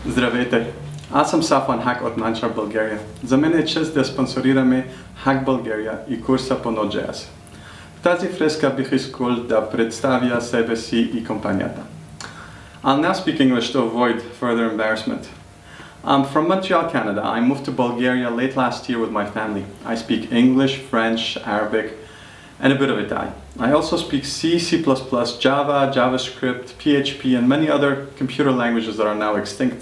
Здравейте! Аз съм Сафан Хак от 9Sharp Bulgaria. За мен е чест да спонсорираме Hack Bulgaria и курса по NodeJS. В тази връзка бих искал да представя себе си и компанията. I'll now speak English to avoid further embarrassment. I'm from Montreal, Canada. I moved to Bulgaria late last year with my family. I speak English, French, Arabic, and a bit of Italian. I also speak C, C++, Java, JavaScript, PHP, and many other computer languages that are now extinct.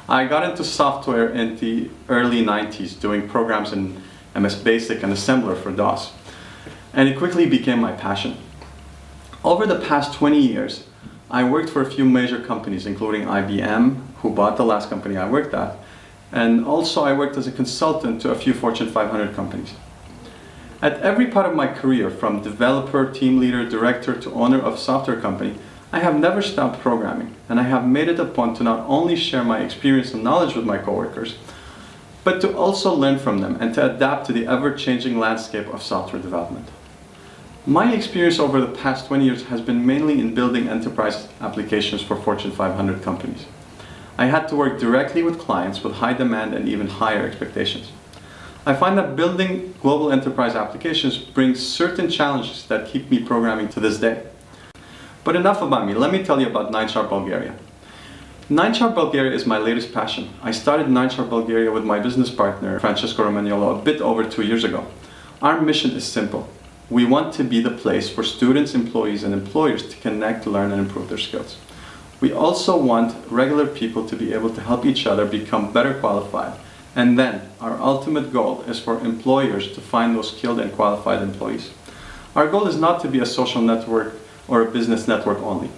I got into software in the early 90s, doing programs in MS Basic and Assembler for DOS. And it quickly became my passion. Over the past 20 years, I worked for a few major companies, including IBM, who bought the last company I worked at, and also I worked as a consultant to a few Fortune 500 companies. At every part of my career, from developer, team leader, director, to owner of a software company, I have never stopped programming, and I have made it a point to not only share my experience and knowledge with my coworkers, but to also learn from them and to adapt to the ever-changing landscape of software development. My experience over the past 20 years has been mainly in building enterprise applications for Fortune 500 companies. I had to work directly with clients with high demand and even higher expectations. I find that building global enterprise applications brings certain challenges that keep me programming to this day. But enough about me, let me tell you about 9Sharp Bulgaria. 9Sharp Bulgaria is my latest passion. I started 9Sharp Bulgaria with my business partner, Francesco Romagnolo, a bit over 2 years ago. Our mission is simple. We want to be the place for students, employees, and employers to connect, learn, and improve their skills. We also want regular people to be able to help each other become better qualified. And then, our ultimate goal is for employers to find those skilled and qualified employees. Our goal is not to be a social network or a business network only,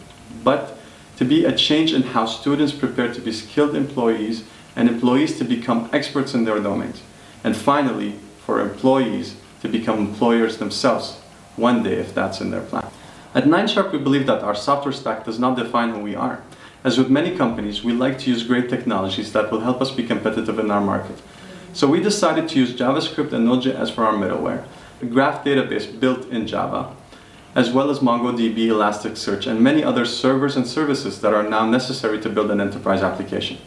but to be a change in how students prepare to be skilled employees and employees to become experts in their domains. And finally, for employees to become employers themselves one day if that's in their plan. At 9Sharp, we believe that our software stack does not define who we are. As with many companies, we like to use great technologies that will help us be competitive in our market. So we decided to use JavaScript and NodeJS for our middleware, a graph database built in Java, as well as MongoDB, Elasticsearch, and many other servers and services that are now necessary to build an enterprise application.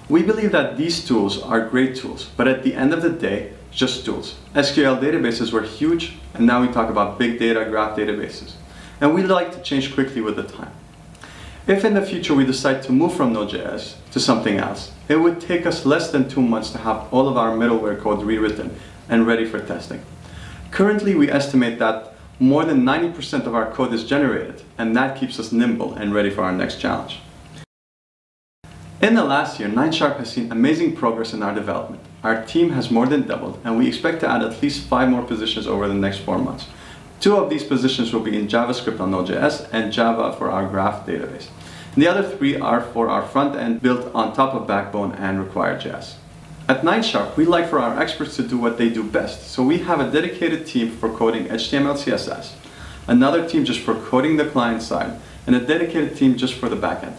We believe that these tools are great tools, but at the end of the day, just tools. SQL databases were huge, and now we talk about big data graph databases. And we like to change quickly with the time. If in the future we decide to move from Node.js to something else, it would take us less than 2 months to have all of our middleware code rewritten and ready for testing. Currently, we estimate that more than 90% of our code is generated, and that keeps us nimble and ready for our next challenge. In the last year, 9Sharp has seen amazing progress in our development. Our team has more than doubled, and we expect to add at least 5 more positions over the next 4 months. 2 of these positions will be in JavaScript on Node.js and Java for our graph database. And the other 3 are for our front end built on top of Backbone and Require.js. At 9Sharp, we like for our experts to do what they do best, so we have a dedicated team for coding HTML, CSS, another team just for coding the client side, and a dedicated team just for the backend.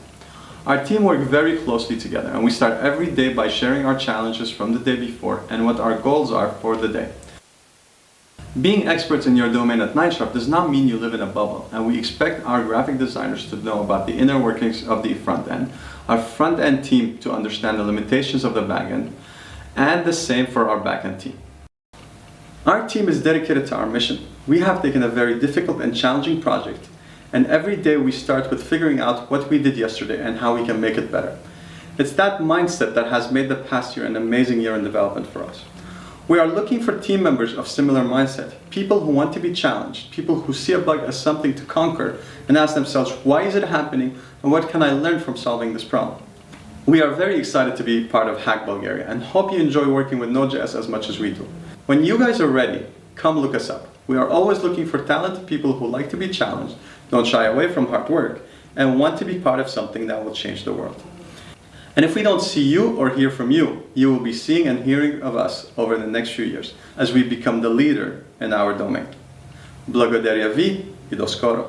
Our team work very closely together, and we start every day by sharing our challenges from the day before and what our goals are for the day. Being experts in your domain at 9Sharp does not mean you live in a bubble, and we expect our graphic designers to know about the inner workings of the front end, our front end team to understand the limitations of the back end, and the same for our backend team. Our team is dedicated to our mission. We have taken a very difficult and challenging project, and every day we start with figuring out what we did yesterday and how we can make it better. It's that mindset that has made the past year an amazing year in development for us. We are looking for team members of similar mindset, people who want to be challenged, people who see a bug as something to conquer and ask themselves, why is it happening and what can I learn from solving this problem? We are very excited to be part of Hack Bulgaria and hope you enjoy working with Node.js as much as we do. When you guys are ready, come look us up. We are always looking for talented people who like to be challenged, don't shy away from hard work, and want to be part of something that will change the world. And if we don't see you or hear from you, you will be seeing and hearing of us over the next few years as we become the leader in our domain. Благодаря ви и до скоро!